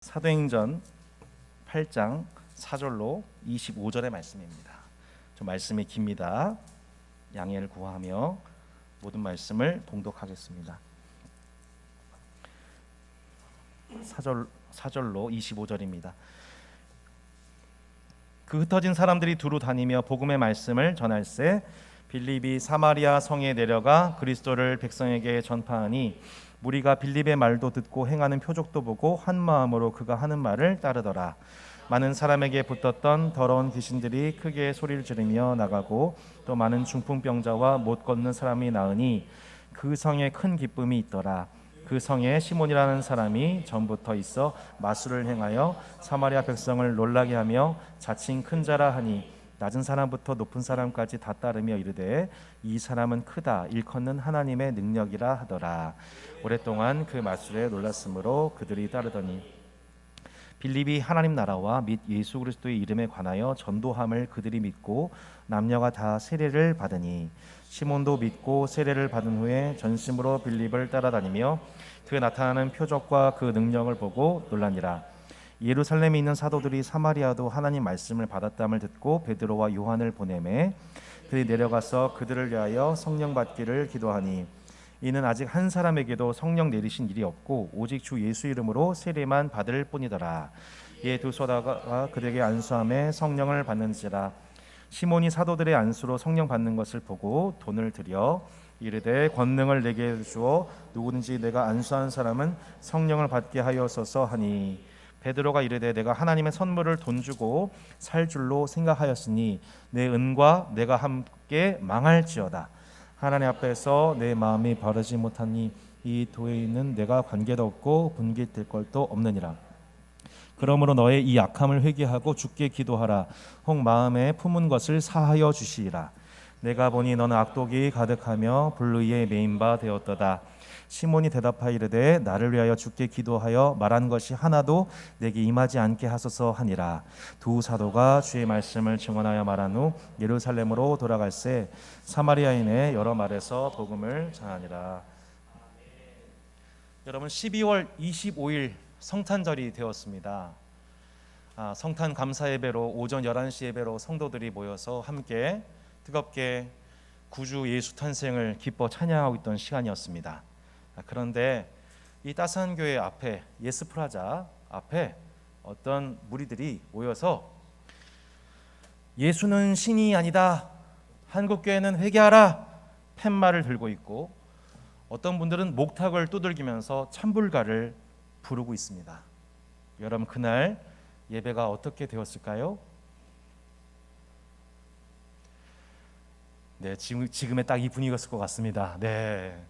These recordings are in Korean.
사도행전 8장 4절로 25절의 말씀입니다. 좀 말씀이 깁니다. 양해를 구하며 모든 말씀을 봉독하겠습니다. 4절로 25절입니다. 그 흩어진 사람들이 두루 다니며 복음의 말씀을 전할세 빌립이 사마리아 성에 내려가 그리스도를 백성에게 전파하니 무리가 빌립의 말도 듣고 행하는 표적도 보고 한 마음으로 그가 하는 말을 따르더라. 많은 사람에게 붙었던 더러운 귀신들이 크게 소리를 지르며 나가고 또 많은 중풍병자와 못 걷는 사람이 나으니 그 성에 큰 기쁨이 있더라. 그 성에 시몬이라는 사람이 전부터 있어 마술을 행하여 사마리아 백성을 놀라게 하며 자칭 큰 자라 하니 낮은 사람부터 높은 사람까지 다 따르며 이르되 이 사람은 크다 일컫는 하나님의 능력이라 하더라. 오랫동안 그 마술에 놀랐으므로 그들이 따르더니 빌립이 하나님 나라와 및 예수 그리스도의 이름에 관하여 전도함을 그들이 믿고 남녀가 다 세례를 받으니 시몬도 믿고 세례를 받은 후에 전심으로 빌립을 따라다니며 그 나타나는 표적과 그 능력을 보고 놀라니라. 예루살렘에 있는 사도들이 사마리아도 하나님 말씀을 받았담을 듣고 베드로와 요한을 보내매 그들이 내려가서 그들을 위하여 성령 받기를 기도하니 이는 아직 한 사람에게도 성령 내리신 일이 없고 오직 주 예수 이름으로 세례만 받을 뿐이더라. 이에 두 소다가 그들에게 안수함에 성령을 받는지라. 시몬이 사도들의 안수로 성령 받는 것을 보고 돈을 들여 이르되 권능을 내게 주어 누구든지 내가 안수한 사람은 성령을 받게 하여소서 하니 베드로가 이르되 내가 하나님의 선물을 돈 주고 살 줄로 생각하였으니 내 은과 내가 함께 망할지어다. 하나님 앞에서 내 마음이 바르지 못하니 이 도에 있는 내가 관계도 없고 분깃될 것도 없느니라. 그러므로 너의 이 약함을 회개하고 주께 기도하라. 혹 마음에 품은 것을 사하여 주시리라. 내가 보니 너는 악독이 가득하며 불의에 매인 바 되었도다. 시몬이 대답하여 이르되 나를 위하여 주께 기도하여 말한 것이 하나도 내게 임하지 않게 하소서 하니라. 두 사도가 주의 말씀을 증언하여 말한 후 예루살렘으로 돌아갈새 사마리아인의 여러 말에서 복음을 전하니라. 여러분 12월 25일 성탄절이 되었습니다. 성탄 감사 예배로 오전 11시 예배로 성도들이 모여서 함께 뜨겁게 구주 예수 탄생을 기뻐 찬양하고 있던 시간이었습니다. 그런데 이 따스한 교회 앞에 예스프라자 앞에 어떤 무리들이 모여서 예수는 신이 아니다, 한국교회는 회개하라 팻말을 들고 있고 어떤 분들은 목탁을 두들기면서 찬불가를 부르고 있습니다. 여러분 그날 예배가 어떻게 되었을까요? 네, 지금의 딱 이 분위기였을 것 같습니다. 네.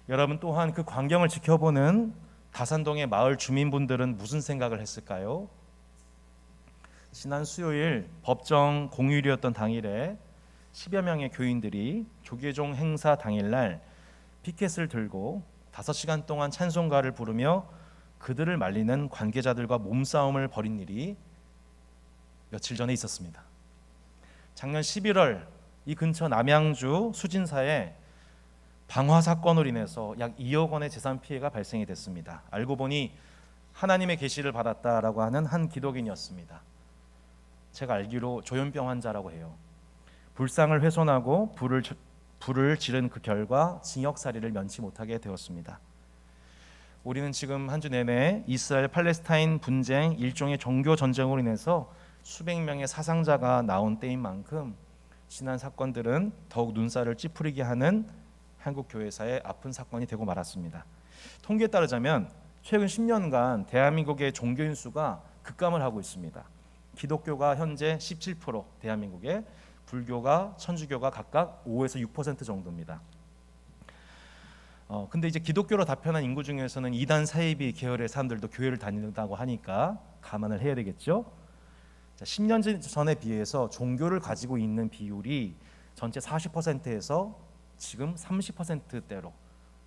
여러분 또한 그 광경을 지켜보는 다산동의 마을 주민분들은 무슨 생각을 했을까요? 지난 수요일 법정 공휴일이었던 당일에 10여 명의 교인들이 조계종 행사 당일날 피켓을 들고 5시간 동안 찬송가를 부르며 그들을 말리는 관계자들과 몸싸움을 벌인 일이 며칠 전에 있었습니다. 작년 11월 이 근처 남양주 수진사에 방화 사건으로 인해서 약 2억 원의 재산 피해가 발생이 됐습니다. 알고 보니 하나님의 계시를 받았다라고 하는 한 기독인이었습니다. 제가 알기로 조현병 환자라고 해요. 불상을 훼손하고 불을 지른 그 결과 징역살이를 면치 못하게 되었습니다. 우리는 지금 한 주 내내 이스라엘 팔레스타인 분쟁 일종의 종교 전쟁으로 인해서 수백 명의 사상자가 나온 때인 만큼 지난 사건들은 더욱 눈살을 찌푸리게 하는 한국 교회사의 아픈 사건이 되고 말았습니다. 통계에 따르자면 최근 10년간 대한민국의 종교인 수가 급감을 하고 있습니다. 기독교가 현재 17%, 대한민국에 불교가, 천주교가 각각 5에서 6% 정도입니다. 근데 이제 기독교로 다편한 인구 중에서는 이단 사이비 계열의 사람들도 교회를 다닌다고 하니까 감안을 해야 되겠죠. 10년 전에 비해서 종교를 가지고 있는 비율이 전체 40%에서 지금 30%대로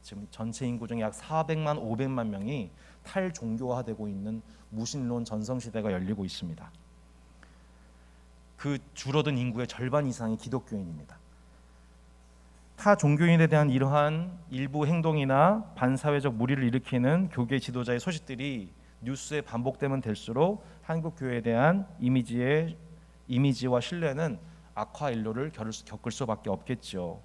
지금 전체 인구 중에 약 400만 500만 명이 탈종교화되고 있는 무신론 전성시대가 열리고 있습니다. 그 줄어든 인구의 절반 이상이 기독교인입니다. 타 종교인에 대한 이러한 일부 행동이나 반사회적 무리를 일으키는 교계 지도자의 소식들이 뉴스에 반복되면 될수록 한국 교회에 대한 이미지와 신뢰는 악화 일로를 겪을 수밖에 없겠죠.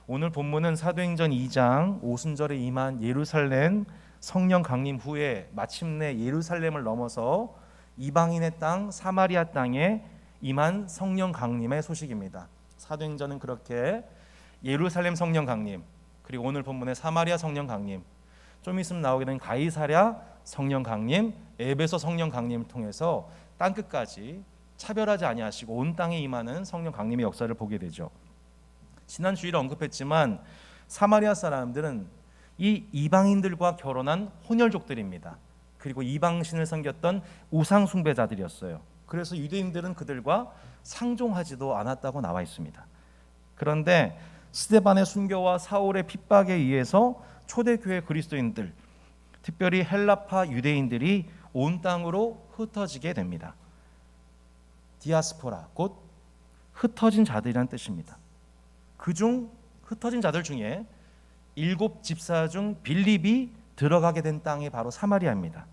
오늘 본문은 사도행전 2장 오순절에 임한 예루살렘 성령 강림 후에 마침내 예루살렘을 넘어서 이방인의 땅 사마리아 땅에 임한 성령 강림의 소식입니다. 사도행전은 그렇게 예루살렘 성령 강림, 그리고 오늘 본문의 사마리아 성령 강림, 좀 있으면 나오게 된 가이사랴 성령 강림, 에베소 성령 강림을 통해서 땅끝까지 차별하지 아니하시고 온 땅에 임하는 성령 강림의 역사를 보게 되죠. 지난 주일에 언급했지만 사마리아 사람들은 이 이방인들과 결혼한 혼혈족들입니다. 그리고 이방신을 섬겼던 우상 숭배자들이었어요. 그래서 유대인들은 그들과 상종하지도 않았다고 나와 있습니다. 그런데 스데반의 순교와 사울의 핍박에 의해서 초대교회 그리스도인들, 특별히 헬라파 유대인들이 온 땅으로 흩어지게 됩니다. 디아스포라, 곧 흩어진 자들이란 뜻입니다. 그중 흩어진 자들 중에 7집사 중 빌립이 들어가게 된 땅이 바로 사마리아입니다.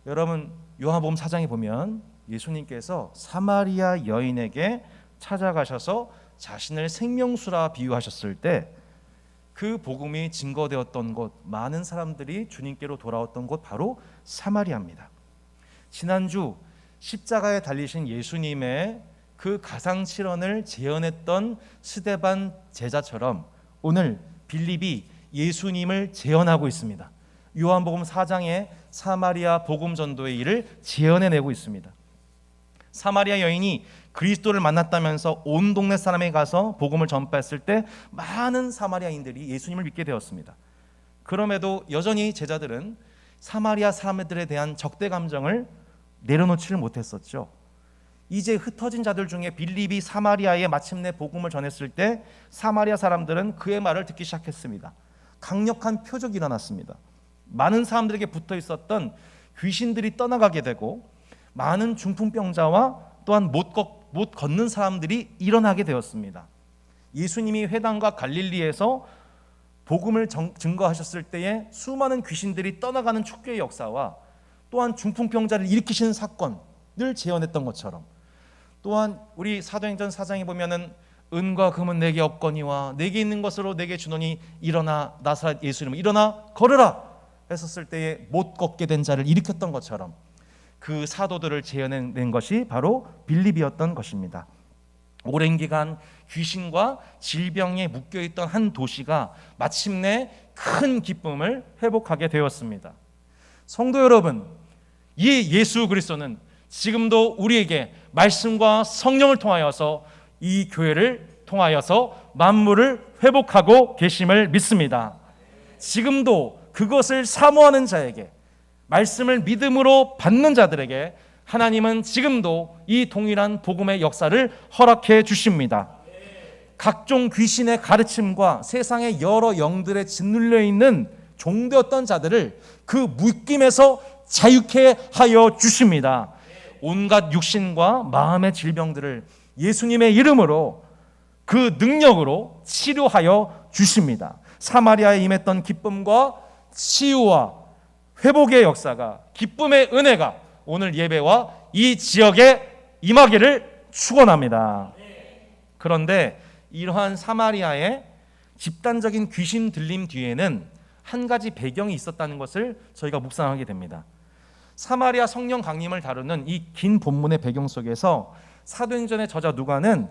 여러분 요한복음 4장에 보면 예수님께서 사마리아 여인에게 찾아가셔서 자신을 생명수라 비유하셨을 때 그 복음이 증거되었던 곳, 많은 사람들이 주님께로 돌아왔던 곳 바로 사마리아입니다. 지난주 십자가에 달리신 예수님의 그 가상실현을 재현했던 스데반 제자처럼 오늘 빌립이 예수님을 재현하고 있습니다. 요한복음 4장에 사마리아 복음 전도의 일을 재현해내고 있습니다. 사마리아 여인이 그리스도를 만났다면서 온 동네 사람에 가서 복음을 전파했을 때 많은 사마리아인들이 예수님을 믿게 되었습니다. 그럼에도 여전히 제자들은 사마리아 사람들에 대한 적대 감정을 내려놓지를 못했었죠. 이제 흩어진 자들 중에 빌립이 사마리아에 마침내 복음을 전했을 때 사마리아 사람들은 그의 말을 듣기 시작했습니다. 강력한 표적이 일어났습니다. 많은 사람들에게 붙어 있었던 귀신들이 떠나가게 되고 많은 중풍병자와 또한 못 걷는 사람들이 일어나게 되었습니다. 예수님이 회당과 갈릴리에서 복음을 증거하셨을 때에 수많은 귀신들이 떠나가는 축교의 역사와 또한 중풍병자를 일으키시는 사건을 재현했던 것처럼, 또한 우리 사도행전 4장에 보면은 은과 금은 내게 없거니와 내게 있는 것으로 내게 주노니 일어나 나사렛 예수 이름으로 일어나 걸으라 했었을 때에 못 걷게 된 자를 일으켰던 것처럼 그 사도들을 재현해낸 것이 바로 빌립이었던 것입니다. 오랜 기간 귀신과 질병에 묶여있던 한 도시가 마침내 큰 기쁨을 회복하게 되었습니다. 성도 여러분, 이 예수 그리스도는 지금도 우리에게 말씀과 성령을 통하여서 이 교회를 통하여서 만물을 회복하고 계심을 믿습니다. 지금도 그것을 사모하는 자에게, 말씀을 믿음으로 받는 자들에게 하나님은 지금도 이 동일한 복음의 역사를 허락해 주십니다. 각종 귀신의 가르침과 세상의 여러 영들에 짓눌려 있는 종되었던 자들을 그 묶임에서 자유케 하여 주십니다. 온갖 육신과 마음의 질병들을 예수님의 이름으로 그 능력으로 치료하여 주십니다. 사마리아에 임했던 기쁨과 치유와 회복의 역사가, 기쁨의 은혜가 오늘 예배와 이 지역에 임하기를 축원합니다. 그런데 이러한 사마리아의 집단적인 귀신 들림 뒤에는 한 가지 배경이 있었다는 것을 저희가 묵상하게 됩니다. 사마리아 성령 강림을 다루는 이 긴 본문의 배경 속에서 사도행전의 저자 누가는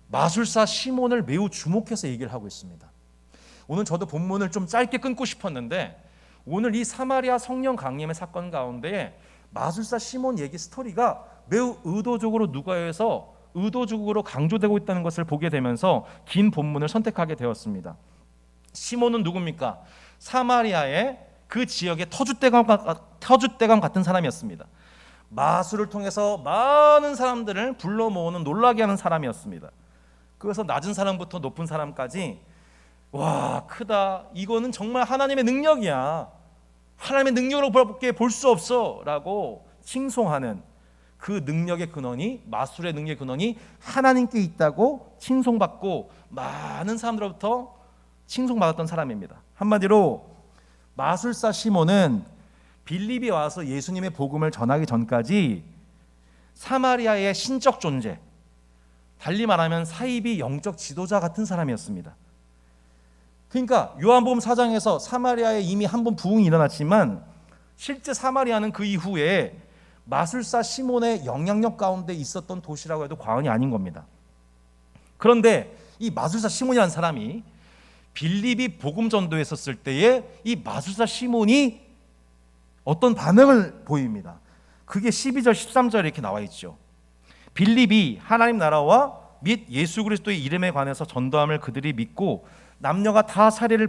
마술사 시몬을 매우 주목해서 얘기를 하고 있습니다. 오늘 저도 본문을 좀 짧게 끊고 싶었는데 오늘 이 사마리아 성령 강림의 사건 가운데 마술사 시몬 얘기 스토리가 매우 의도적으로 누가에서 의도적으로 강조되고 있다는 것을 보게 되면서 긴 본문을 선택하게 되었습니다. 시몬은 누굽니까? 사마리아의 그 지역의 터줏대감 같은 사람이었습니다. 마술을 통해서 많은 사람들을 불러 모으는 놀라게 하는 사람이었습니다. 그래서 낮은 사람부터 높은 사람까지 와 크다, 이거는 정말 하나님의 능력이야, 하나님의 능력으로밖에 볼 수 없어 라고 칭송하는 그 능력의 근원이, 마술의 능력의 근원이 하나님께 있다고 칭송받고 많은 사람들로부터 칭송받았던 사람입니다. 한마디로 마술사 시몬은 빌립이 와서 예수님의 복음을 전하기 전까지 사마리아의 신적 존재, 달리 말하면 사이비 영적 지도자 같은 사람이었습니다. 그러니까 요한복음 4장에서 사마리아에 이미 한 번 부흥이 일어났지만 실제 사마리아는 그 이후에 마술사 시몬의 영향력 가운데 있었던 도시라고 해도 과언이 아닌 겁니다. 그런데 이 마술사 시몬이라는 사람이 빌립이 복음 전도했었을 때에 이 마술사 시몬이 어떤 반응을 보입니다. 그게 12절 13절에 이렇게 나와 있죠. 빌립이 하나님 나라와 및 예수 그리스도의 이름에 관해서 전도함을 그들이 믿고 남녀가 다 세례를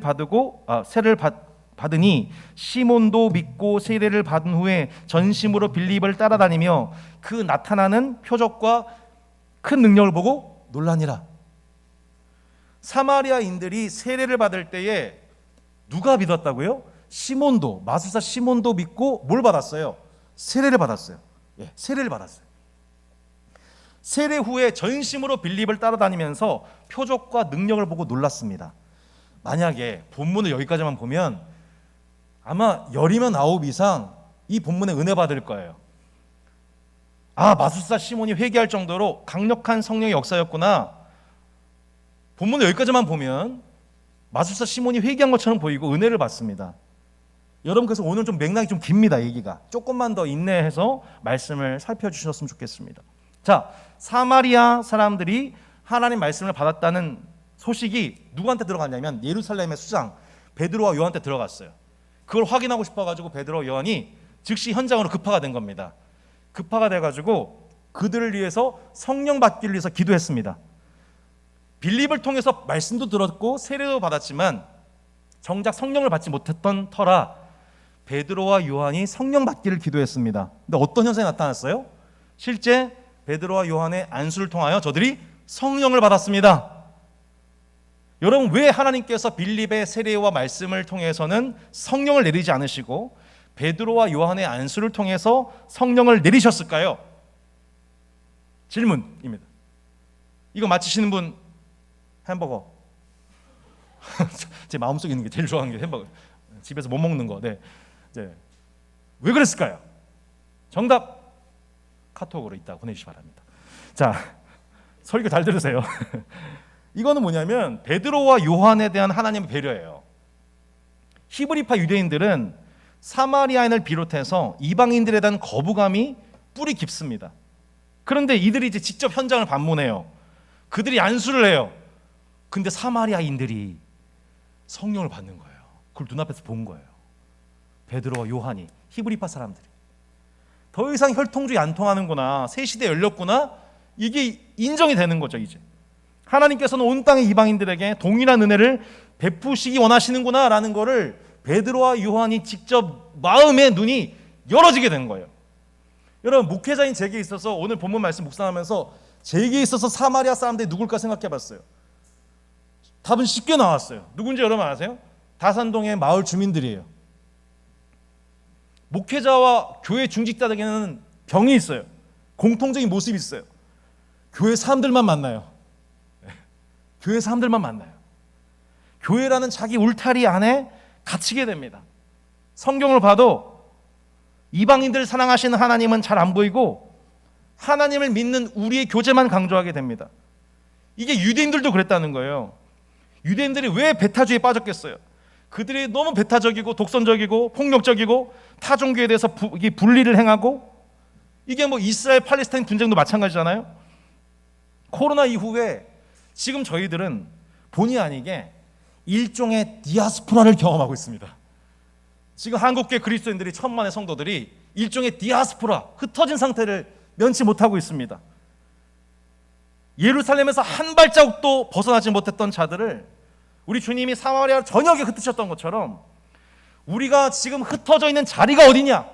받으니 시몬도 믿고 세례를 받은 후에 전심으로 빌립을 따라다니며 그 나타나는 표적과 큰 능력을 보고 놀라니라. 사마리아인들이 세례를 받을 때에 누가 믿었다고요? 시몬도, 마술사 시몬도 믿고 뭘 받았어요? 세례를 받았어요. 세례를 받았어요. 세례 후에 전심으로 빌립을 따라다니면서 표적과 능력을 보고 놀랐습니다. 만약에 본문을 여기까지만 보면 아마 10이면 9 이상 이 본문에 은혜 받을 거예요. 아, 마술사 시몬이 회개할 정도로 강력한 성령의 역사였구나. 본문을 여기까지만 보면 마술사 시몬이 회개한 것처럼 보이고 은혜를 받습니다. 여러분, 그래서 오늘 좀 맥락이 좀 깁니다. 얘기가 조금만 더 인내해서 말씀을 살펴주셨으면 좋겠습니다. 자, 사마리아 사람들이 하나님 말씀을 받았다는 소식이 누구한테 들어갔냐면 예루살렘의 수장 베드로와 요한한테 들어갔어요. 그걸 확인하고 싶어가지고 베드로와 요한이 즉시 현장으로 급파가 된 겁니다. 급파가 돼가지고 그들을 위해서 성령 받기를 위해서 기도했습니다. 빌립을 통해서 말씀도 들었고 세례도 받았지만 정작 성령을 받지 못했던 터라 베드로와 요한이 성령 받기를 기도했습니다. 근데 어떤 현상이 나타났어요? 실제 베드로와 요한의 안수를 통하여 저들이 성령을 받았습니다. 여러분, 왜 하나님께서 빌립의 세례와 말씀을 통해서는 성령을 내리지 않으시고 베드로와 요한의 안수를 통해서 성령을 내리셨을까요? 질문입니다. 이거 맞히시는 분 햄버거. 제 마음속에 있는 게 제일 좋아하는 게 햄버거. 집에서 못 먹는 거. 네. 왜 그랬을까요? 정답 카톡으로 이따 보내주시기 바랍니다. 자, 설교 잘 들으세요. 이거는 뭐냐면 베드로와 요한에 대한 하나님의 배려예요. 히브리파 유대인들은 사마리아인을 비롯해서 이방인들에 대한 거부감이 뿌리 깊습니다. 그런데 이들이 이제 직접 현장을 방문해요. 그들이 안수를 해요. 근데 사마리아인들이 성령을 받는 거예요. 그걸 눈앞에서 본 거예요. 베드로와 요한이, 히브리파 사람들이. 더 이상 혈통주의 안 통하는구나, 새 시대 열렸구나, 이게 인정이 되는 거죠. 이제 하나님께서는 온 땅의 이방인들에게 동일한 은혜를 베푸시기 원하시는구나 라는 거를 베드로와 요한이 직접 마음의 눈이 열어지게 된 거예요. 여러분, 목회자인 제게 있어서 오늘 본문 말씀 묵상하면서 제게 있어서 사마리아 사람들이 누굴까 생각해 봤어요. 답은 쉽게 나왔어요. 누군지 여러분 아세요? 다산동의 마을 주민들이에요. 목회자와 교회 중직자에게는 병이 있어요. 공통적인 모습이 있어요. 교회 사람들만 만나요. 교회 사람들만 만나요. 교회라는 자기 울타리 안에 갇히게 됩니다. 성경을 봐도 이방인들을 사랑하시는 하나님은 잘 안 보이고 하나님을 믿는 우리의 교제만 강조하게 됩니다. 이게 유대인들도 그랬다는 거예요. 유대인들이 왜 배타주의에 빠졌겠어요? 그들이 너무 배타적이고 독선적이고 폭력적이고 타종교에 대해서 분리를 행하고, 이게 뭐 이스라엘 팔레스타인 분쟁도 마찬가지잖아요. 코로나 이후에 지금 저희들은 본의 아니게 일종의 디아스포라를 경험하고 있습니다. 지금 한국계 그리스도인들이 천만의 성도들이 일종의 디아스포라, 흩어진 상태를 면치 못하고 있습니다. 예루살렘에서 한 발자국도 벗어나지 못했던 자들을 우리 주님이 사마리아 전역에 흩으셨던 것처럼 우리가 지금 흩어져 있는 자리가 어디냐?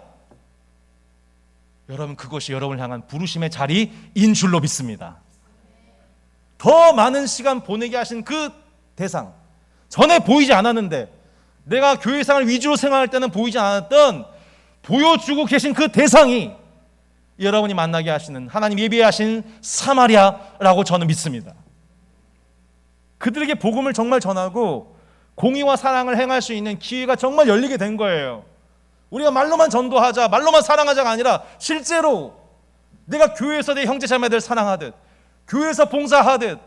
여러분, 그것이 여러분을 향한 부르심의 자리인 줄로 믿습니다. 더 많은 시간 보내게 하신 그 대상, 전에 보이지 않았는데 내가 교회상을 위주로 생각할 때는 보이지 않았던, 보여주고 계신 그 대상이 여러분이 만나게 하시는, 하나님 예비하신 사마리아라고 저는 믿습니다. 그들에게 복음을 정말 전하고 공의와 사랑을 행할 수 있는 기회가 정말 열리게 된 거예요. 우리가 말로만 전도하자, 말로만 사랑하자가 아니라 실제로 내가 교회에서 내 형제 자매들 사랑하듯, 교회에서 봉사하듯,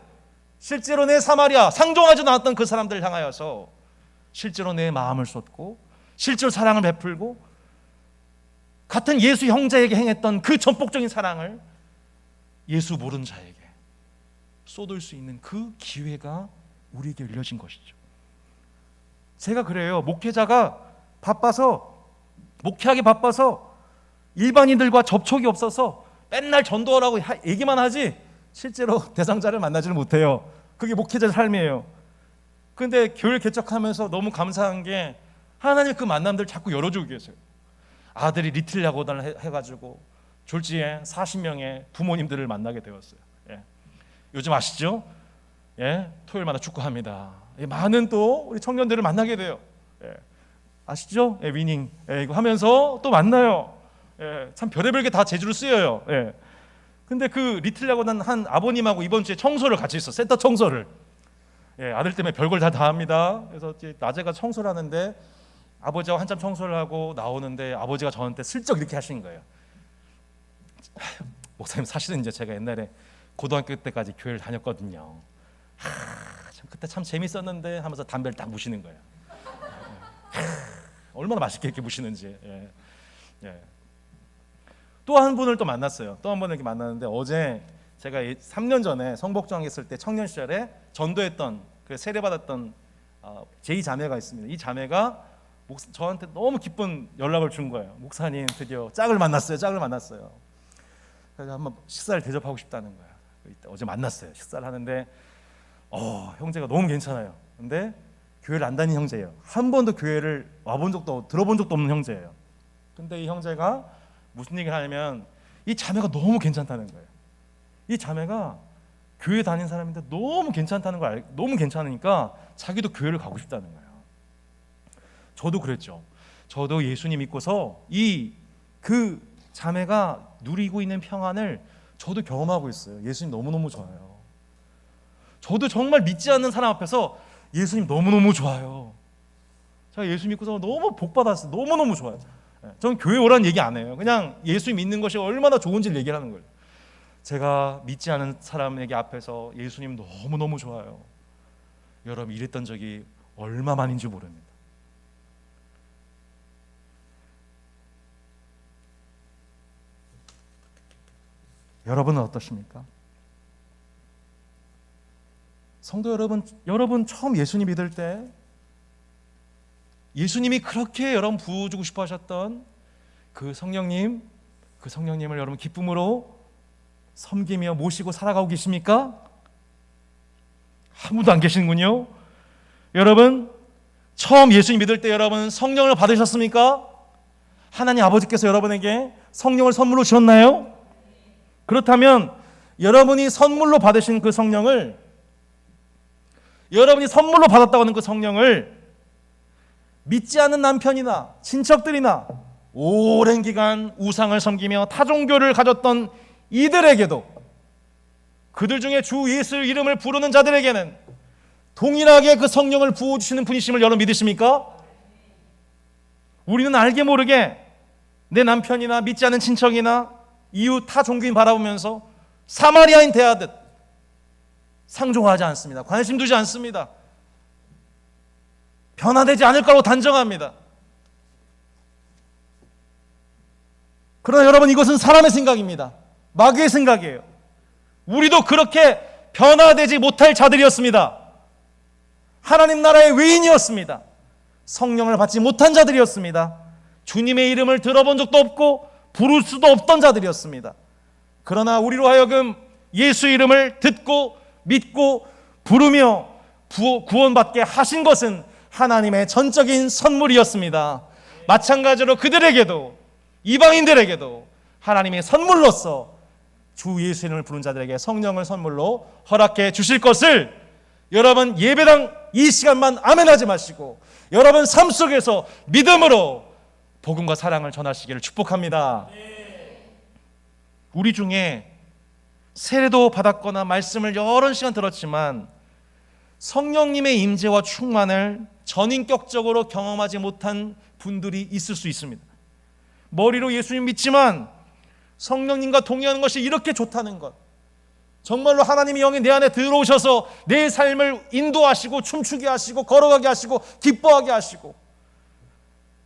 실제로 내 사마리아 상종하지도 않았던 그 사람들 향하여서 실제로 내 마음을 쏟고 실제로 사랑을 베풀고 같은 예수 형제에게 행했던 그 전폭적인 사랑을 예수 모르는 자에게 쏟을 수 있는 그 기회가 우리에게 열려진 것이죠. 제가 그래요. 목회자가 목회하기 바빠서 일반인들과 접촉이 없어서 맨날 전도하라고 얘기만 하지 실제로 대상자를 만나지를 못해요. 그게 목회자의 삶이에요. 그런데 교회를 개척하면서 너무 감사한 게 하나님 그 만남들 자꾸 열어주고 계세요. 아들이 리틀 야고단을 해가지고 졸지에 40명의 부모님들을 만나게 되었어요. 예. 요즘 아시죠? 예, 토요일마다 축구합니다. 예, 많은 또 우리 청년들을 만나게 돼요. 예. 아시죠? 예, 위닝 이거 하면서 또 만나요. 예, 참 별의별 게 다 제주로 쓰여요. 예. 근데 그 리틀 야고단 한 아버님하고 이번 주에 청소를 같이 했어. 센터 청소를. 예, 아들 때문에 별걸 다 합니다. 그래서 낮에 가서 청소를 하는데 아버지하고 한참 청소를 하고 나오는데 아버지가 저한테 슬쩍 이렇게 하신 거예요. 목사님, 사실은 이제 제가 옛날에 고등학교 때까지 교회를 다녔거든요. 그때 참 재밌었는데 하면서 담배를 딱 무시는 거예요. 얼마나 맛있게 이렇게 무시는지. 예. 예. 또 한 분을 또 만났어요. 또 한 분을 이렇게 만났는데 어제 제가 3년 전에 성복장 했을 때 청년 시절에 전도했던 그 세례받았던 제2자매가 있습니다. 이 자매가 저한테 너무 기쁜 연락을 준 거예요. 목사님, 드디어 짝을 만났어요. 그래서 한번 식사를 대접하고 싶다는 거예요. 어제 만났어요. 식사를 하는데 형제가 너무 괜찮아요. 근데 교회를 안 다닌 형제예요. 한 번도 교회를 와본 적도 들어본 적도 없는 형제예요. 근데 이 형제가 무슨 얘기를 하냐면 이 자매가 너무 괜찮다는 거예요. 이 자매가 교회 다닌 사람인데 너무 괜찮다는 걸 너무 괜찮으니까 자기도 교회를 가고 싶다는 거예요. 저도 그랬죠. 저도 예수님 믿고서 그 자매가 누리고 있는 평안을 저도 경험하고 있어요. 예수님 너무너무 좋아요. 저도 정말 믿지 않는 사람 앞에서 예수님 너무너무 좋아요. 제가 예수 믿고서 너무 복받았어요. 너무너무 좋아요. 저는 교회 오라는 얘기 안 해요. 그냥 예수 믿는 것이 얼마나 좋은지를 얘기하는 거예요. 제가 믿지 않은 사람에게 앞에서 예수님 너무너무 좋아요. 여러분, 이랬던 적이 얼마만인지 모릅니다. 여러분은 어떠십니까? 성도 여러분 처음 예수님 믿을 때 예수님이 그렇게 여러분 부어주고 싶어 하셨던 그 성령님을 여러분 기쁨으로 섬기며 모시고 살아가고 계십니까? 아무도 안 계시는군요. 여러분, 처음 예수님 믿을 때 여러분 성령을 받으셨습니까? 하나님 아버지께서 여러분에게 성령을 선물로 주셨나요? 그렇다면 여러분이 선물로 받으신 그 성령을, 여러분이 선물로 받았다고 하는 그 성령을 믿지 않는 남편이나 친척들이나 오랜 기간 우상을 섬기며 타종교를 가졌던 이들에게도, 그들 중에 주 예수 이름을 부르는 자들에게는 동일하게 그 성령을 부어주시는 분이심을 여러분 믿으십니까? 우리는 알게 모르게 내 남편이나 믿지 않는 친척이나 이웃 타 종교인 바라보면서 사마리아인 대하듯 상종하지 않습니다. 관심 두지 않습니다. 변화되지 않을 거라고 단정합니다. 그러나 여러분, 이것은 사람의 생각입니다. 마귀의 생각이에요. 우리도 그렇게 변화되지 못할 자들이었습니다. 하나님 나라의 외인이었습니다. 성령을 받지 못한 자들이었습니다. 주님의 이름을 들어본 적도 없고 부를 수도 없던 자들이었습니다. 그러나 우리로 하여금 예수 이름을 듣고 믿고 부르며 구원받게 하신 것은 하나님의 전적인 선물이었습니다. 마찬가지로 그들에게도, 이방인들에게도 하나님의 선물로서 주 예수 이름을 부른 자들에게 성령을 선물로 허락해 주실 것을 여러분 예배당 이 시간만 아멘하지 마시고 여러분 삶 속에서 믿음으로 복음과 사랑을 전하시기를 축복합니다. 우리 중에 세례도 받았거나 말씀을 여러 시간 들었지만 성령님의 임재와 충만을 전인격적으로 경험하지 못한 분들이 있을 수 있습니다. 머리로 예수님 믿지만 성령님과 동의하는 것이 이렇게 좋다는 것, 정말로 하나님이 영이 내 안에 들어오셔서 내 삶을 인도하시고 춤추게 하시고 걸어가게 하시고 기뻐하게 하시고,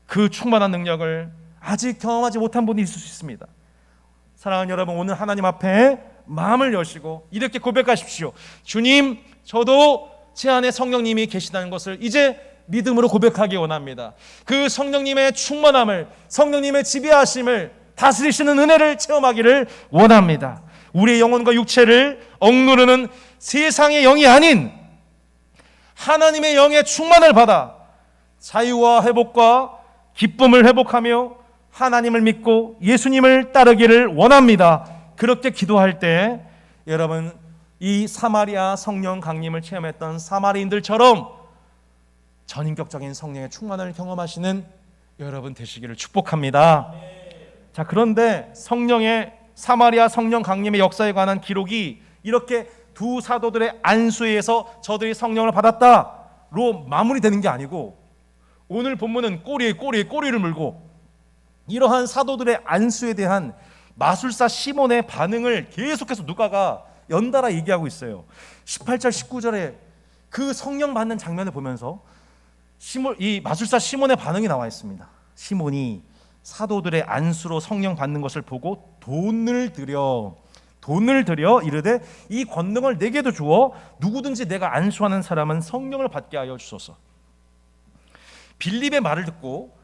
그 충만한 능력을 아직 경험하지 못한 분이 있을 수 있습니다. 사랑하는 여러분, 오늘 하나님 앞에 마음을 여시고 이렇게 고백하십시오. 주님, 저도 제 안에 성령님이 계시다는 것을 이제 믿음으로 고백하기 원합니다. 그 성령님의 충만함을, 성령님의 지배하심을, 다스리시는 은혜를 체험하기를 원합니다. 우리의 영혼과 육체를 억누르는 세상의 영이 아닌 하나님의 영의 충만을 받아 자유와 회복과 기쁨을 회복하며 하나님을 믿고 예수님을 따르기를 원합니다. 그렇게 기도할 때 여러분, 이 사마리아 성령 강림을 체험했던 사마리인들처럼 전인격적인 성령의 충만을 경험하시는 여러분 되시기를 축복합니다. 자, 그런데 사마리아 성령 강림의 역사에 관한 기록이 이렇게 두 사도들의 안수에 의해서 저들이 성령을 받았다로 마무리되는 게 아니고, 오늘 본문은 꼬리를 물고 이러한 사도들의 안수에 대한 마술사 시몬의 반응을 계속해서 누가가 연달아 얘기하고 있어요. 18절 19절에 그 성령 받는 장면을 보면서 이 마술사 시몬의 반응이 나와 있습니다. 시몬이 사도들의 안수로 성령 받는 것을 보고 돈을 들여 이르되 이 권능을 내게도 주어 누구든지 내가 안수하는 사람은 성령을 받게 하여 주소서. 빌립의 말을 듣고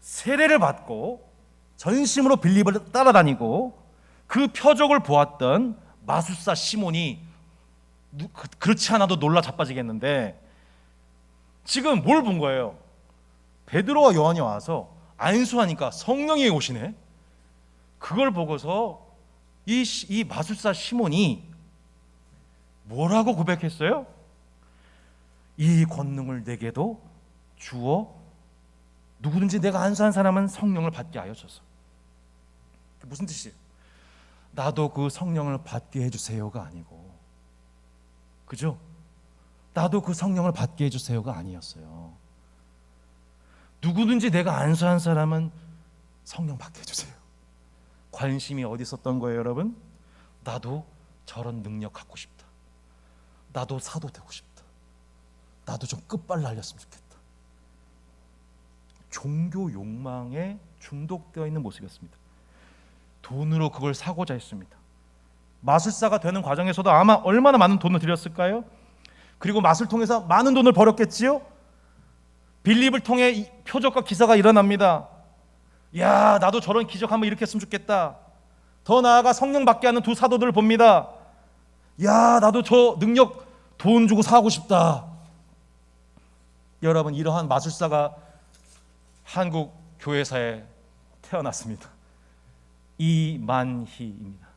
세례를 받고 전심으로 빌립을 따라다니고 그 표적을 보았던 마술사 시몬이 그렇지 않아도 놀라 자빠지겠는데, 지금 뭘 본 거예요? 베드로와 요한이 와서 안수하니까 성령이 오시네. 그걸 보고서 이 마술사 시몬이 뭐라고 고백했어요? 이 권능을 내게도 주어 누구든지 내가 안수한 사람은 성령을 받게 하여 줘서. 무슨 뜻이에요? 나도 그 성령을 받게 해주세요가 아니고, 그죠? 나도 그 성령을 받게 해주세요가 아니었어요. 누구든지 내가 안수한 사람은 성령 받게 해주세요. 관심이 어디 있었던 거예요, 여러분? 나도 저런 능력 갖고 싶다. 나도 사도 되고 싶다. 나도 좀 끝발 날렸으면 좋겠다. 종교 욕망에 중독되어 있는 모습이었습니다. 돈으로 그걸 사고자 했습니다. 마술사가 되는 과정에서도 아마 얼마나 많은 돈을 들였을까요? 그리고 맛을 통해서 많은 돈을 벌었겠지요? 빌립을 통해 표적과 기사가 일어납니다. 야, 나도 저런 기적 한번 이렇게 했으면 좋겠다. 더 나아가 성령 받게 하는 두 사도들을 봅니다. 야, 나도 저 능력 돈 주고 사고 싶다. 여러분, 이러한 마술사가 한국 교회사에 태어났습니다. 이만희입니다.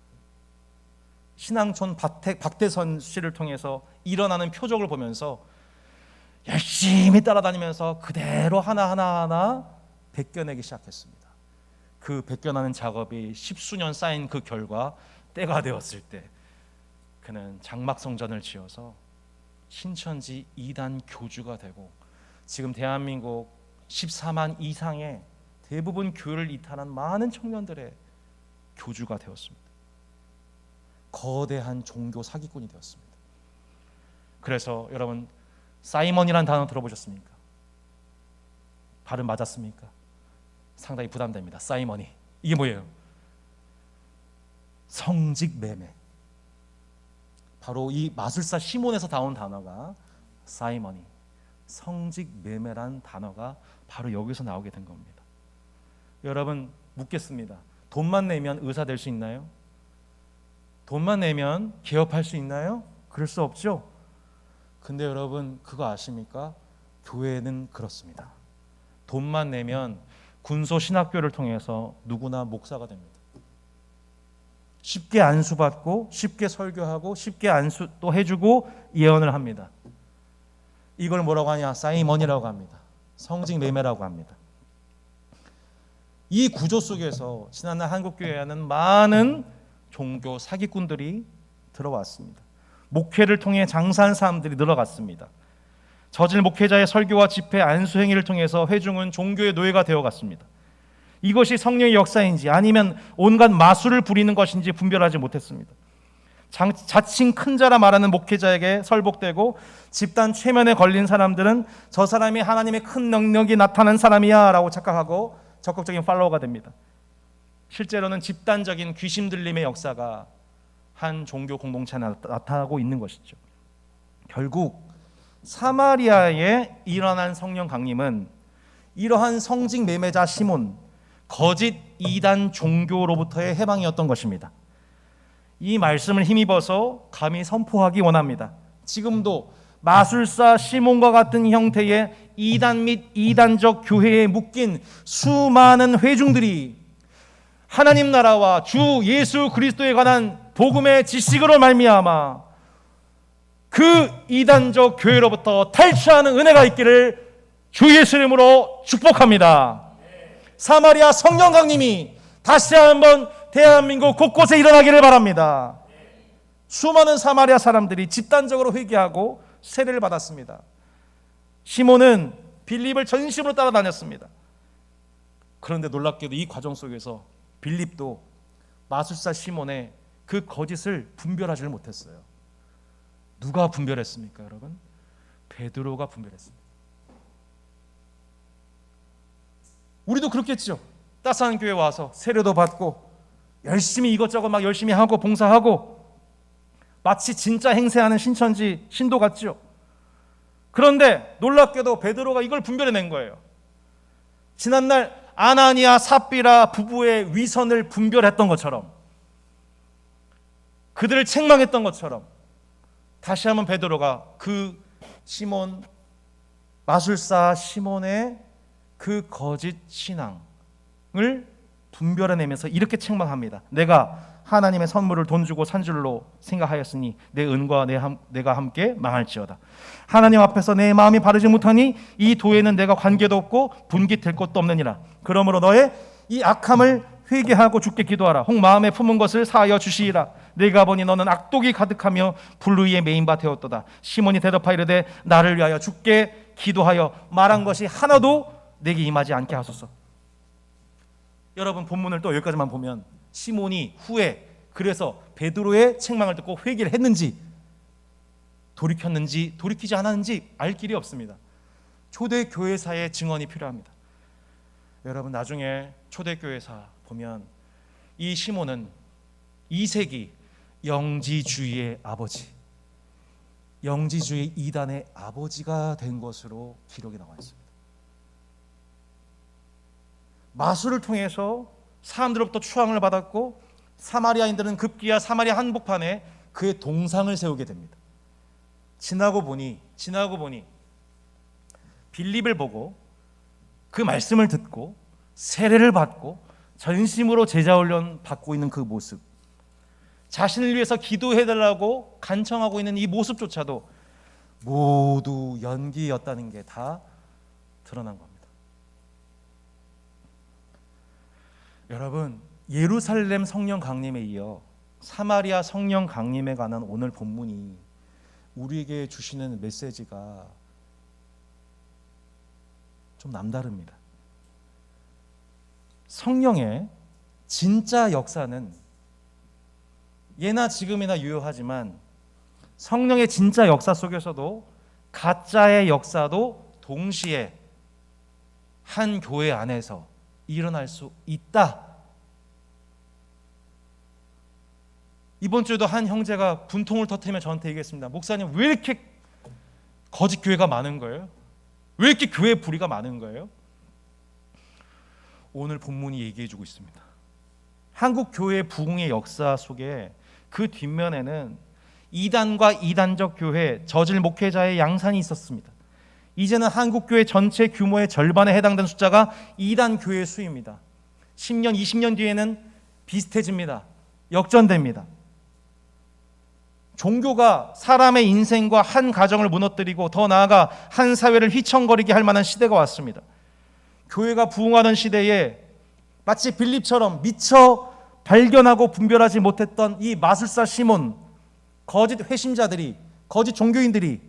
신앙촌 박대선 씨를 통해서 일어나는 표적을 보면서 열심히 따라다니면서 그대로 하나하나 베껴내기 시작했습니다. 그 베껴나는 작업이 십수년 쌓인 그 결과 때가 되었을 때 그는 장막성전을 지어서 신천지 2단 교주가 되고, 지금 대한민국 14만 이상의 대부분 교회를 이탈한 많은 청년들의 교주가 되었습니다. 거대한 종교 사기꾼이 되었습니다. 그래서 여러분, 사이먼이라는 단어 들어보셨습니까? 발음 맞았습니까? 상당히 부담됩니다. 사이먼이 이게 뭐예요? 성직 매매. 바로 이 마술사 시몬에서 나온 단어가 사이먼이, 성직 매매란 단어가 바로 여기서 나오게 된 겁니다. 여러분, 묻겠습니다. 돈만 내면 의사 될 수 있나요? 돈만 내면 개업할 수 있나요? 그럴 수 없죠. 근데 여러분, 그거 아십니까? 교회는 그렇습니다. 돈만 내면 군소신학교를 통해서 누구나 목사가 됩니다. 쉽게 안수받고 쉽게 설교하고 쉽게 안수 또 해주고 예언을 합니다. 이걸 뭐라고 하냐? 사이먼이라고 합니다. 성직 매매라고 합니다. 이 구조 속에서 지난날 한국교회에는 많은 종교 사기꾼들이 들어왔습니다. 목회를 통해 장사한 사람들이 늘어갔습니다. 저질 목회자의 설교와 집회, 안수 행위를 통해서 회중은 종교의 노예가 되어갔습니다. 이것이 성령의 역사인지 아니면 온갖 마술을 부리는 것인지 분별하지 못했습니다. 자칭 큰 자라 말하는 목회자에게 설복되고 집단 최면에 걸린 사람들은 저 사람이 하나님의 큰 능력이 나타난 사람이야 라고 착각하고 적극적인 팔로워가 됩니다. 실제로는 집단적인 귀신 들림의 역사가 한 종교 공동체에 나타나고 있는 것이죠. 결국 사마리아에 일어난 성령 강림은 이러한 성직 매매자 시몬, 거짓 이단 종교로부터의 해방이었던 것입니다. 이 말씀을 힘입어서 감히 선포하기 원합니다. 지금도 마술사 시몬과 같은 형태의 이단 및 이단적 교회에 묶인 수많은 회중들이 하나님 나라와 주 예수 그리스도에 관한 복음의 지식으로 말미암아 그 이단적 교회로부터 탈출하는 은혜가 있기를 주 예수 이름으로 축복합니다. 사마리아 성령 강림이 다시 한번 대한민국 곳곳에 일어나기를 바랍니다. 수많은 사마리아 사람들이 집단적으로 회개하고 세례를 받았습니다. 시몬은 빌립을 전심으로 따라다녔습니다. 그런데 놀랍게도 이 과정 속에서 빌립도 마술사 시몬의 그 거짓을 분별하지를 못했어요. 누가 분별했습니까, 여러분? 베드로가 분별했습니다. 우리도 그렇겠죠. 따스한 교회 와서 세례도 받고 열심히 이것저것 막 열심히 하고 봉사하고 마치 진짜 행세하는 신천지 신도 같죠. 그런데 놀랍게도 베드로가 이걸 분별해낸 거예요. 지난날 아나니아 삽비라 부부의 위선을 분별했던 것처럼, 그들을 책망했던 것처럼 다시 한번 베드로가 그 시몬, 마술사 시몬의 그 거짓 신앙을 분별해내면서 이렇게 책망합니다. 내가 하나님의 선물을 돈 주고 산 줄로 생각하였으니 내 은과 내가 함께 망할지어다. 하나님 앞에서 내 마음이 바르지 못하니 이 도에는 내가 관계도 없고 분깃될 것도 없느니라. 그러므로 너의 이 악함을 회개하고 주께 기도하라. 혹 마음에 품은 것을 사하여 주시리라. 내가 보니 너는 악독이 가득하며 불의에 메인 바 되었도다. 시몬이 대답하여 이르되 나를 위하여 주께 기도하여 말한 것이 하나도 내게 임하지 않게 하소서. 여러분, 본문을 또 여기까지만 보면 시몬이 후에 그래서 베드로의 책망을 듣고 회개를 했는지 돌이켰는지 돌이키지 않았는지 알 길이 없습니다. 초대교회사의 증언이 필요합니다. 여러분, 나중에 초대교회사 보면 이 시몬은 2세기 영지주의의 아버지, 영지주의 이단의 아버지가 된 것으로 기록이 나와 있습니다. 마술을 통해서 사람들로부터 추앙을 받았고 사마리아인들은 급기야 사마리아 한복판에 그의 동상을 세우게 됩니다. 지나고 보니 빌립을 보고 그 말씀을 듣고 세례를 받고 전심으로 제자 훈련 받고 있는 그 모습, 자신을 위해서 기도해달라고 간청하고 있는 이 모습조차도 모두 연기였다는 게 다 드러난 겁니다. 여러분, 예루살렘 성령 강림에 이어 사마리아 성령 강림에 관한 오늘 본문이 우리에게 주시는 메시지가 좀 남다릅니다. 성령의 진짜 역사는 예나 지금이나 유효하지만 성령의 진짜 역사 속에서도 가짜의 역사도 동시에 한 교회 안에서 일어날 수 있다. 이번 주에도 한 형제가 분통을 터뜨리며 저한테 얘기했습니다. 목사님, 왜 이렇게 거짓 교회가 많은 거예요? 왜 이렇게 교회 불의가 많은 거예요? 오늘 본문이 얘기해주고 있습니다. 한국 교회 부흥의 역사 속에 그 뒷면에는 이단과 이단적 교회, 저질 목회자의 양산이 있었습니다. 이제는 한국 교회 전체 규모의 절반에 해당되는 숫자가 이단 교회의 수입니다. 10년, 20년 뒤에는 비슷해집니다. 역전됩니다. 종교가 사람의 인생과 한 가정을 무너뜨리고 더 나아가 한 사회를 휘청거리게 할 만한 시대가 왔습니다. 교회가 부흥하던 시대에 마치 빌립처럼 미처 발견하고 분별하지 못했던 이 마술사 시몬, 거짓 회심자들이, 거짓 종교인들이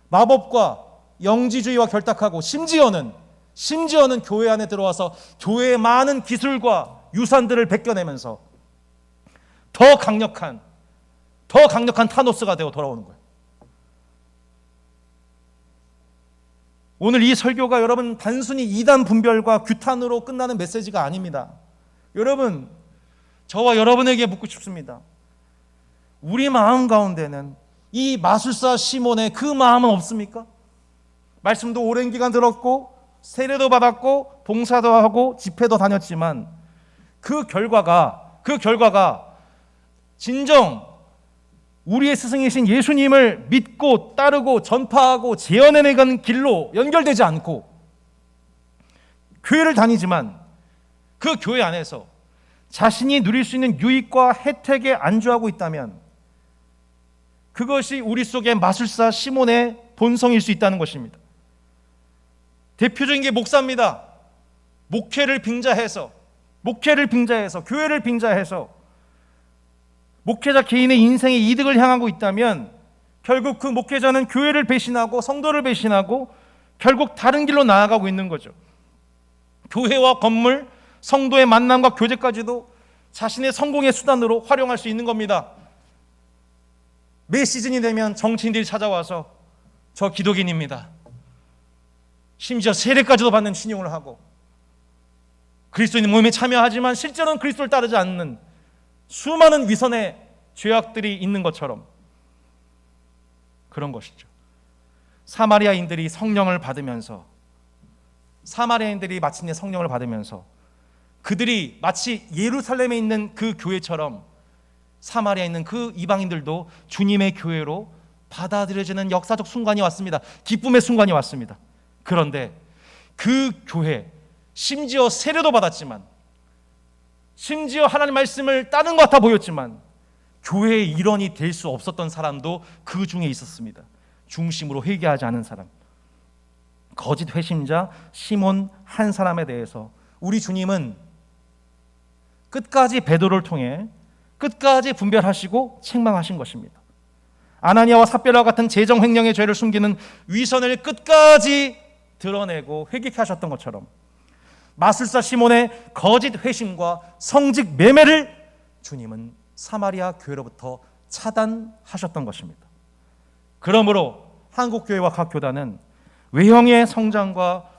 마법과 영지주의와 결탁하고 심지어는 심지어는 교회 안에 들어와서 교회의 많은 기술과 유산들을 베껴내면서 더 강력한 타노스가 되어 돌아오는 거예요. 오늘 이 설교가 여러분 단순히 이단 분별과 규탄으로 끝나는 메시지가 아닙니다. 여러분, 저와 여러분에게 묻고 싶습니다. 우리 마음 가운데는 이 마술사 시몬의 그 마음은 없습니까? 말씀도 오랜 기간 들었고 세례도 받았고 봉사도 하고 집회도 다녔지만 그 결과가 진정 우리의 스승이신 예수님을 믿고 따르고 전파하고 재현해내는 길로 연결되지 않고 교회를 다니지만 그 교회 안에서 자신이 누릴 수 있는 유익과 혜택에 안주하고 있다면 그것이 우리 속의 마술사 시몬의 본성일 수 있다는 것입니다. 대표적인 게 목사입니다. 목회를 빙자해서 교회를 빙자해서 목회자 개인의 인생의 이득을 향하고 있다면 결국 그 목회자는 교회를 배신하고 성도를 배신하고 결국 다른 길로 나아가고 있는 거죠. 교회와 건물, 성도의 만남과 교제까지도 자신의 성공의 수단으로 활용할 수 있는 겁니다. 매 시즌이 되면 정치인들이 찾아와서 저 기독인입니다. 심지어 세례까지도 받는 신용을 하고 그리스도인 모임에 참여하지만 실제로는 그리스도를 따르지 않는 수많은 위선의 죄악들이 있는 것처럼 그런 것이죠. 사마리아인들이 마침내 성령을 받으면서 그들이 마치 예루살렘에 있는 그 교회처럼 사마리아에 있는 그 이방인들도 주님의 교회로 받아들여지는 역사적 순간이 왔습니다. 기쁨의 순간이 왔습니다. 그런데 그 교회, 심지어 세례도 받았지만, 심지어 하나님 말씀을 따른 것 같아 보였지만 교회의 일원이 될 수 없었던 사람도 그 중에 있었습니다. 중심으로 회개하지 않은 사람, 거짓 회심자 시몬 한 사람에 대해서 우리 주님은 끝까지 배도를 통해 끝까지 분별하시고 책망하신 것입니다. 아나니아와 삽비라와 같은 재정 횡령의 죄를 숨기는 위선을 끝까지 드러내고 회개케 하셨던 것처럼 마술사 시몬의 거짓 회심과 성직 매매를 주님은 사마리아 교회로부터 차단하셨던 것입니다. 그러므로 한국교회와 각 교단은 외형의 성장과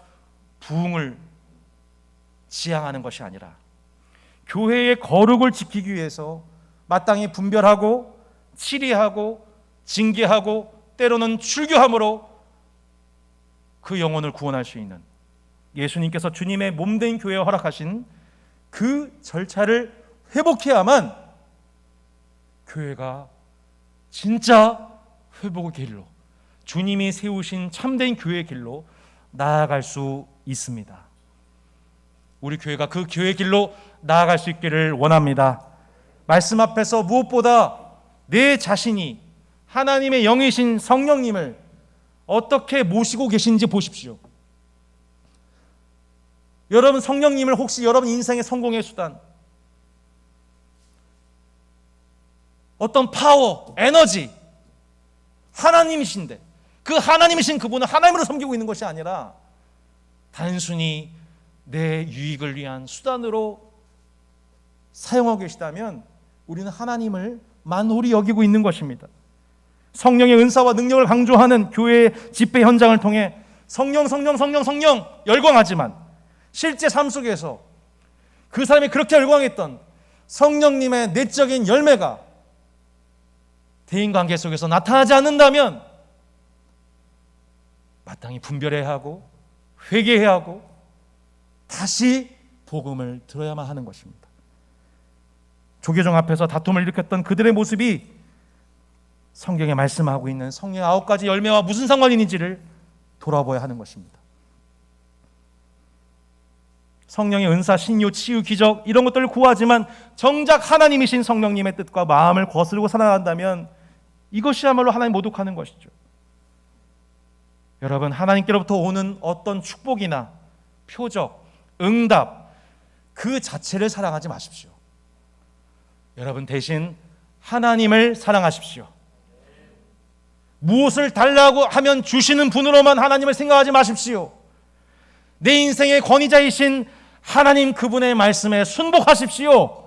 부흥을 지향하는 것이 아니라 교회의 거룩을 지키기 위해서 마땅히 분별하고 치리하고 징계하고 때로는 출교함으로 그 영혼을 구원할 수 있는 예수님께서 주님의 몸된 교회에 허락하신 그 절차를 회복해야만 교회가 진짜 회복의 길로, 주님이 세우신 참된 교회의 길로 나아갈 수 있습니다. 우리 교회가 그 교회의 길로 나아갈 수 있기를 원합니다. 말씀 앞에서 무엇보다 내 자신이 하나님의 영이신 성령님을 어떻게 모시고 계신지 보십시오. 여러분, 성령님을 혹시 여러분 인생의 성공의 수단, 어떤 파워, 에너지, 하나님이신데 그 하나님이신 그분은 하나님으로 섬기고 있는 것이 아니라 단순히 내 유익을 위한 수단으로 사용하고 계시다면 우리는 하나님을 만홀히 여기고 있는 것입니다. 성령의 은사와 능력을 강조하는 교회의 집회 현장을 통해 성령 열광하지만 실제 삶 속에서 그 사람이 그렇게 열광했던 성령님의 내적인 열매가 대인관계 속에서 나타나지 않는다면 마땅히 분별해야 하고 회개해야 하고 다시 복음을 들어야만 하는 것입니다. 조계종 앞에서 다툼을 일으켰던 그들의 모습이 성경에 말씀하고 있는 성령의 9가지 열매와 무슨 상관이 있는지를 돌아보아야 하는 것입니다. 성령의 은사, 신유, 치유, 기적 이런 것들을 구하지만 정작 하나님이신 성령님의 뜻과 마음을 거스르고 살아간다면 이것이야말로 하나님 모독하는 것이죠. 여러분, 하나님께로부터 오는 어떤 축복이나 표적, 응답 그 자체를 사랑하지 마십시오. 여러분, 대신 하나님을 사랑하십시오. 무엇을 달라고 하면 주시는 분으로만 하나님을 생각하지 마십시오. 내 인생의 권위자이신 하나님 그분의 말씀에 순복하십시오.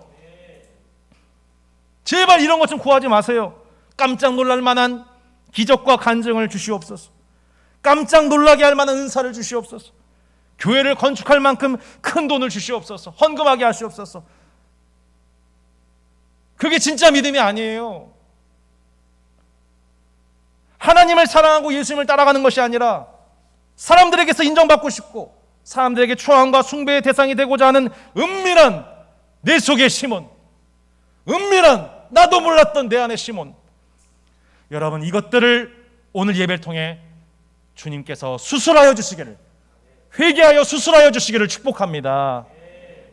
제발 이런 것 좀 구하지 마세요. 깜짝 놀랄 만한 기적과 간증을 주시옵소서. 깜짝 놀라게 할 만한 은사를 주시옵소서. 교회를 건축할 만큼 큰 돈을 주시옵소서. 헌금하게 하시옵소서. 그게 진짜 믿음이 아니에요. 하나님을 사랑하고 예수님을 따라가는 것이 아니라 사람들에게서 인정받고 싶고 사람들에게 추앙과 숭배의 대상이 되고자 하는 은밀한 내 속의 시몬, 은밀한 나도 몰랐던 내 안의 시몬. 여러분, 이것들을 오늘 예배를 통해 주님께서 수술하여 주시기를, 회개하여 수술하여 주시기를 축복합니다.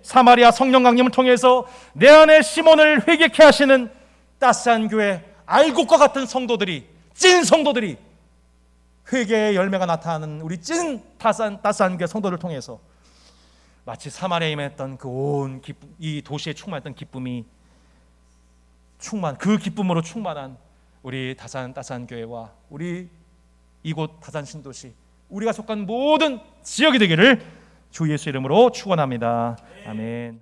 사마리아 성령 강림을 통해서 내 안의 시몬을 회개케 하시는 따스한 교회, 알곡과 같은 성도들이, 찐 성도들이, 회개의 열매가 나타나는 우리 찐 따스한 교회 성도를 통해서 마치 사마리아에 임했던 그 온 기쁨, 이 도시에 충만했던 기쁨이 그 기쁨으로 충만한 우리 따스한 교회와 우리 이곳 다산 신도시, 우리가 속한 모든 지역이 되기를 주 예수 이름으로 축원합니다. 아멘.